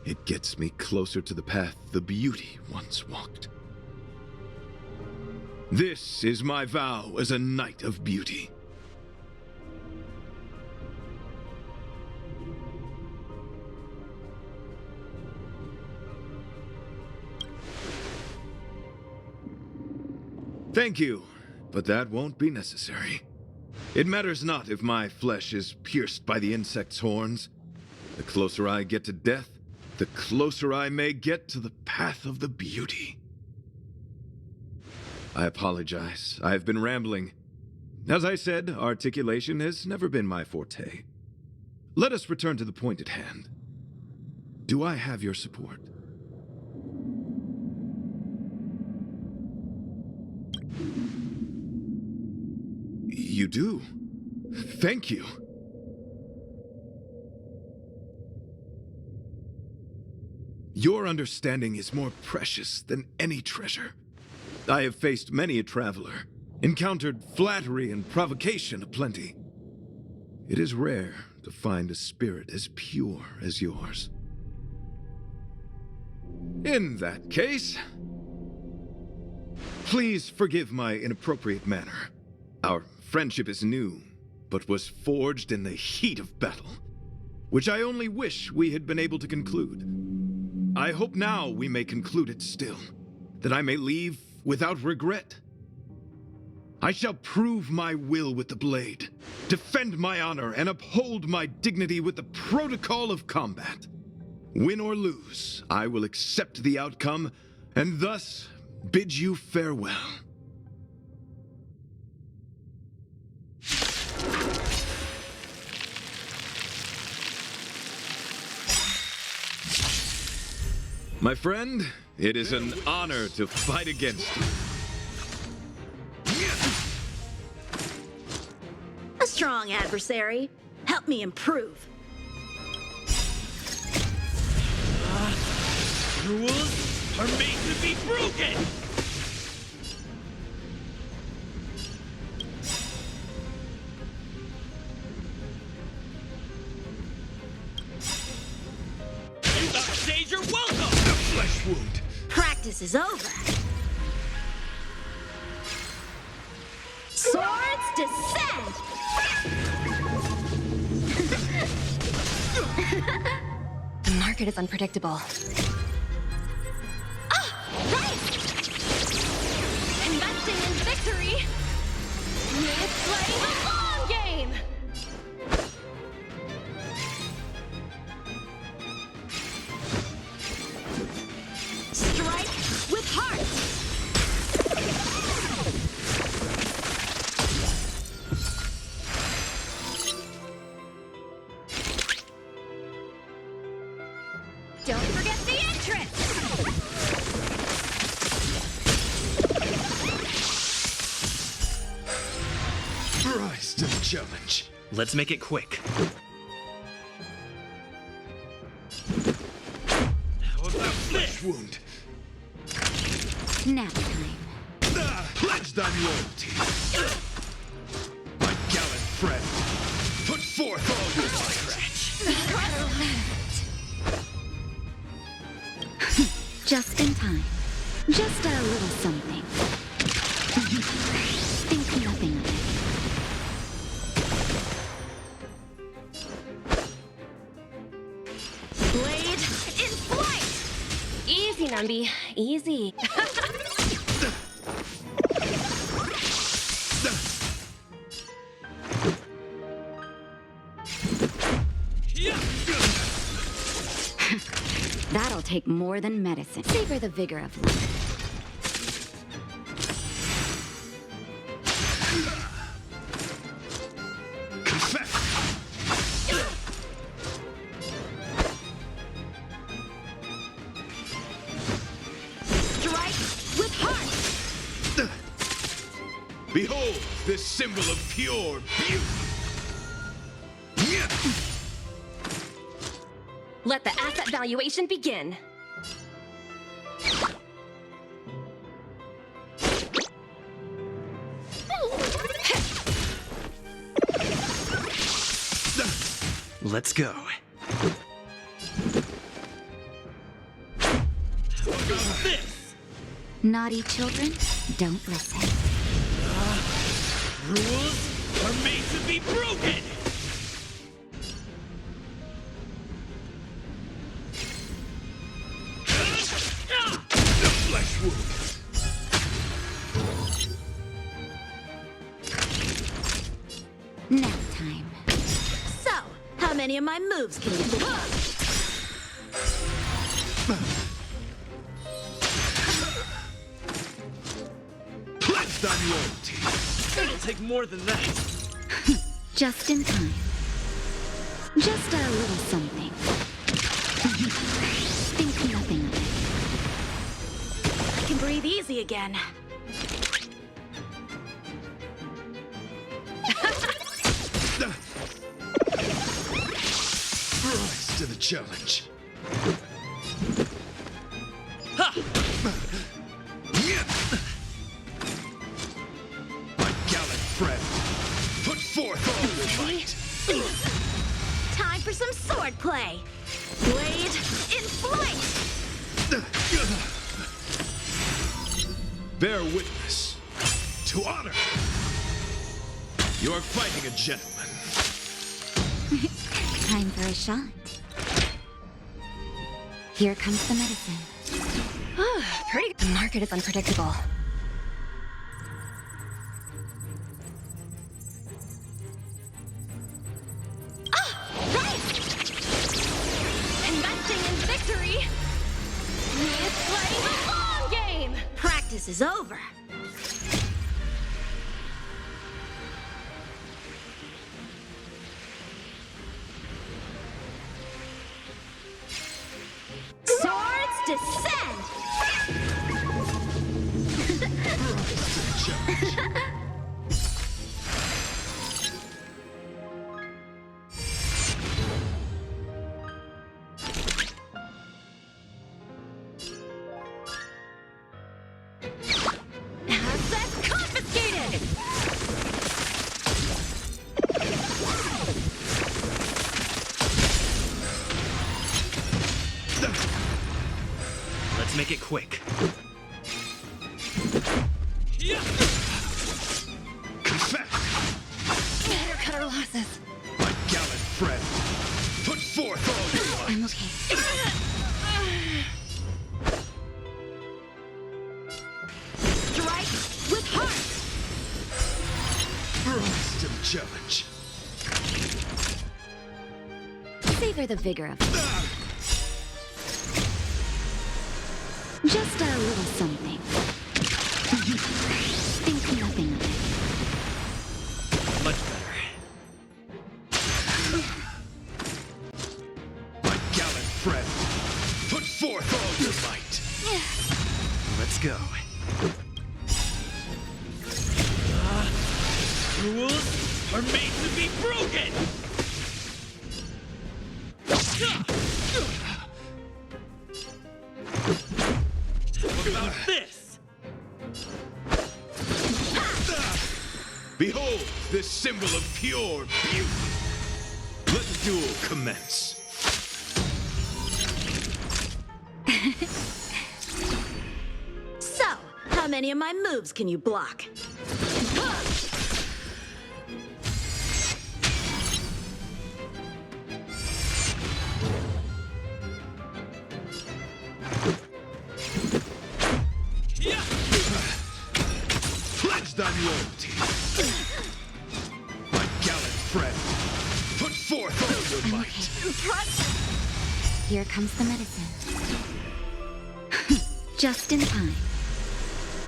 S6: it gets me closer to the path the beauty once walked. This is my vow as a knight of beauty. Thank you, but that won't be necessary. It matters not if my flesh is pierced by the insect's horns. The closer I get to death, the closer I may get to the path of the beauty. I apologize. I have been rambling. As I said, articulation has never been my forte. Let us return to the point at hand. Do I have your support? You do. Thank you. Your understanding is more precious than any treasure. I have faced many a traveler, encountered flattery and provocation aplenty. It is rare to find a spirit as pure as yours. In that case, please forgive my inappropriate manner. Our friendship is new, but was forged in the heat of battle, which I only wish we had been able to conclude. I hope now we may conclude it still, that I may leave without regret. I shall prove my will with the blade, defend my honor, and uphold my dignity with the protocol of combat. Win or lose, I will accept the outcome, and thus bid you farewell. My friend, It is an honor to fight against you.
S2: A strong adversary. Help me improve.
S11: Rules are made to be broken! You backstage are welcome!
S6: The flesh wound.
S2: Practice is over. Swords descend!
S7: The market is unpredictable. Investing in victory! It's playing a long game!
S2: Strike with heart!
S7: Don't forget the entrance!
S6: Rise to the challenge.
S12: Let's make it quick.
S11: How about
S6: Flesh
S11: this?
S6: wound.
S2: Nap time.
S6: Pledged on loyalty. My gallant friend, put forth all your might.
S2: Just in time. Just a little something. Think nothing of it.
S7: Blade in flight! Easy, Numby. Easy.
S2: That'll take more than medicine. Savor the vigor of life.
S6: Confess.
S2: Strike with heart!
S6: Behold this symbol of pure beauty.
S7: Let the asset valuation begin.
S12: Let's go.
S11: How about this?
S2: Naughty children, don't listen.
S11: Rules are made to be broken!
S6: The flesh wound.
S2: Nap time. So, how many of my moves can you do?
S6: Pledged on loyalty.
S11: It'll take more than that.
S2: Just in time. Just a little something. Think nothing of it. I can breathe easy again.
S6: Rise to the challenge. My gallant friend, put forth all your might.
S2: Time for some sword play. Blade in flight!
S6: Bear witness to honor. You are fighting a gentleman.
S2: Time for a shot. Here comes the medicine.
S7: Pretty. The market is unpredictable. Investing in victory! It's playing a long game!
S2: Practice is over. Swords descend!
S7: Assets confiscated!
S12: Let's make it quick.
S6: Confess,
S7: Better cut our losses.
S6: my gallant friend. Put forth all your might.
S1: I'm okay.
S7: Strike with heart!
S6: Rise to the challenge.
S1: Savor the vigor of it. Just a little something. Think nothing of it.
S12: Much better.
S6: My gallant friend. Put forth all your might.
S12: Let's go.
S11: Rules are made to be broken! How about this?
S6: Behold this symbol of pure beauty. Let the duel commence.
S2: So, how many of my moves can you block?
S6: Pledge thy loyalty. My gallant friend. Put forth all your might.
S1: Here comes the medicine. Just in time.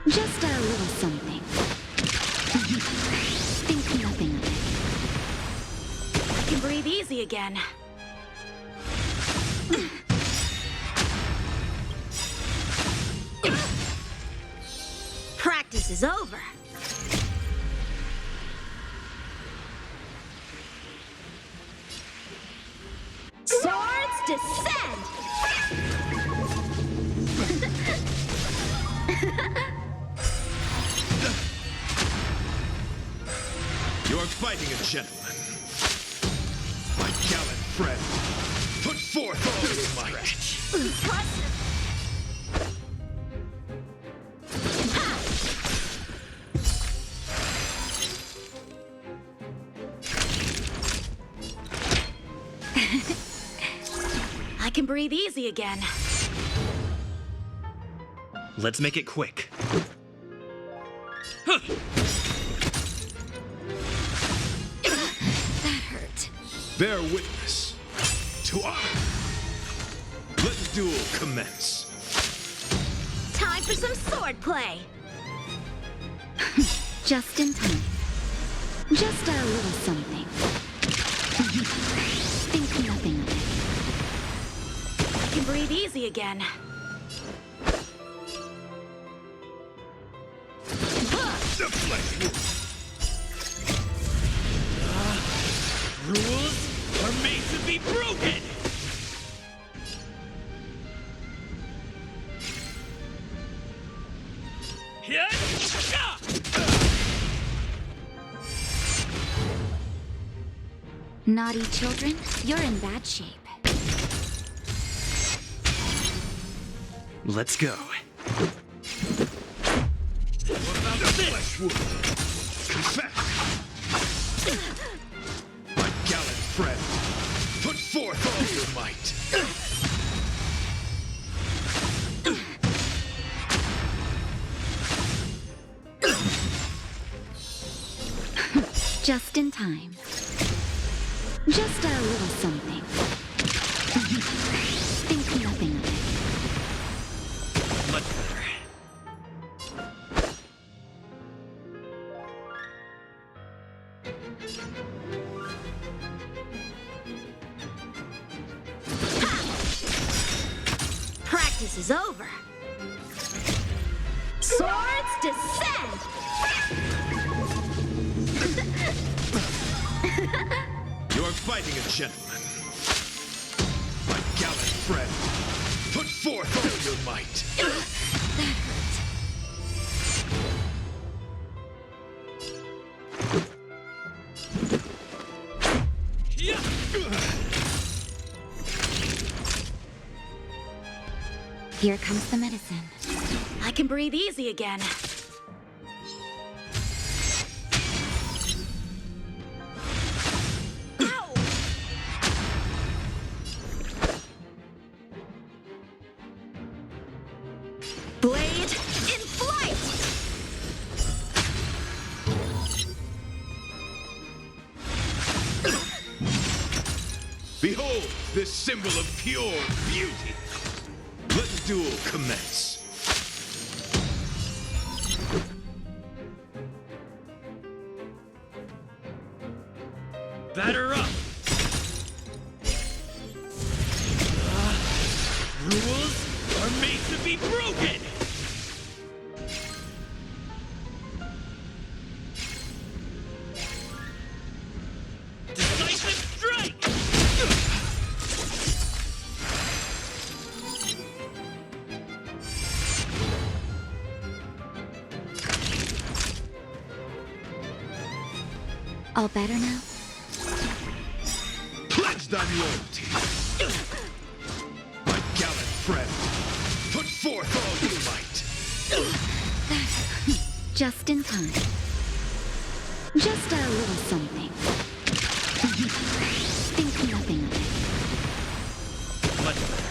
S1: Just a little something. Think nothing of it.
S2: I can breathe easy again. Practice is over. Swords descend!
S6: You're fighting a gentleman. My gallant friend. Put forth all your might.
S2: Impressive. I can breathe easy again.
S12: Let's make it quick.
S1: That hurt.
S6: Bear witness to honor. Let the duel commence.
S2: Time for some sword play.
S1: Just in time. Just a little something. Think nothing of it.
S2: I can breathe easy again.
S6: The flame.
S11: Rules are made to be broken!
S1: Naughty children, you're in bad shape.
S12: Let's go.
S11: What about
S6: The
S11: this?
S6: flesh wound. Confess. My gallant friend. Put forth all your might.
S1: Just in time. Just a little something. Think nothing of it.
S12: Much better.
S2: Practice is over. Swords descend!
S6: You're fighting a gentleman. My gallant friend. Put forth all your might.
S1: That hurt. Here comes the medicine.
S10: I can breathe easy again. Ow! Blade in flight!
S6: Behold this symbol of pure beauty. Let the duel commence.
S11: Batter up! Rules are made to be broken! Decisive strike!
S1: All better now?
S6: Pledge thy loyalty. My gallant friend, put forth all your might.
S1: Just in time. Just a little something. Think nothing of it.
S11: Much better.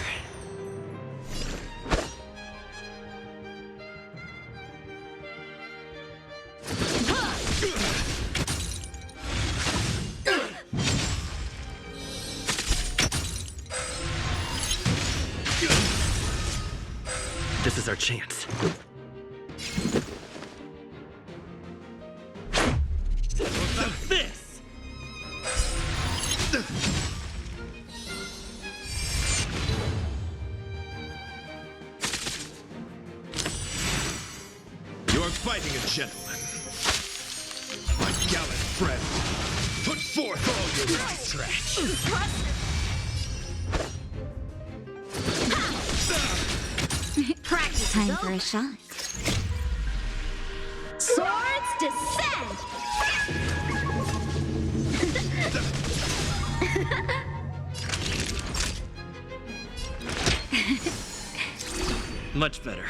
S12: This is our chance.
S11: What about this?
S6: You are fighting a gentleman. My gallant friend, put forth all your might.
S10: Practice
S1: Time for a shot.
S10: Swords descend!
S12: Much better.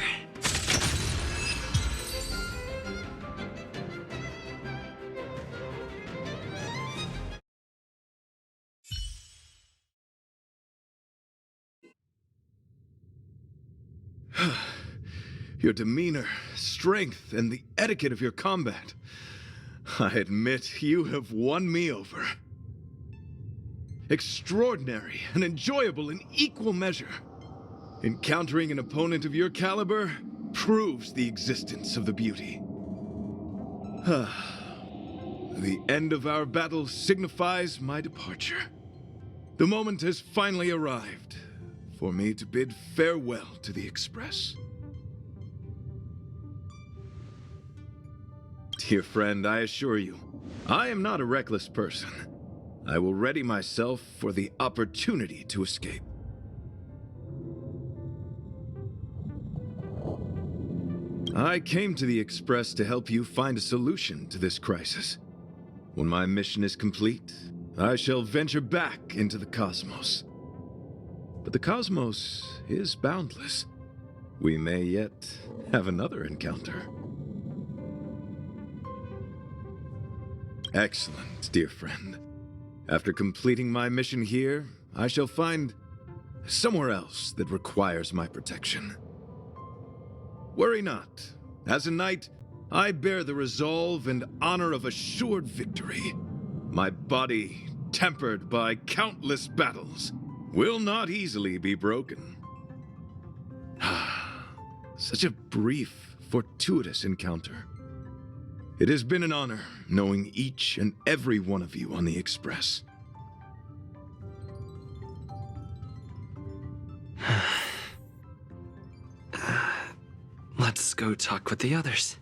S6: Your demeanor, strength, and the etiquette of your combat. I admit you have won me over. Extraordinary and enjoyable in equal measure. Encountering an opponent of your caliber proves the existence of the beauty. The end of our battle signifies my departure. The moment has finally arrived for me to bid farewell to the Express. Dear friend, I assure you, I am not a reckless person. I will ready myself for the opportunity to escape. I came to the Express to help you find a solution to this crisis. When my mission is complete, I shall venture back into the cosmos. But the cosmos is boundless. We may yet have another encounter. Excellent, dear friend. After completing my mission here, I shall find somewhere else that requires my protection. Worry not. As a knight, I bear the resolve and honor of assured victory. My body, tempered by countless battles, will not easily be broken. Such a brief, fortuitous encounter. It has been an honor knowing each and every one of you on the Express.
S12: Let's go talk with the others.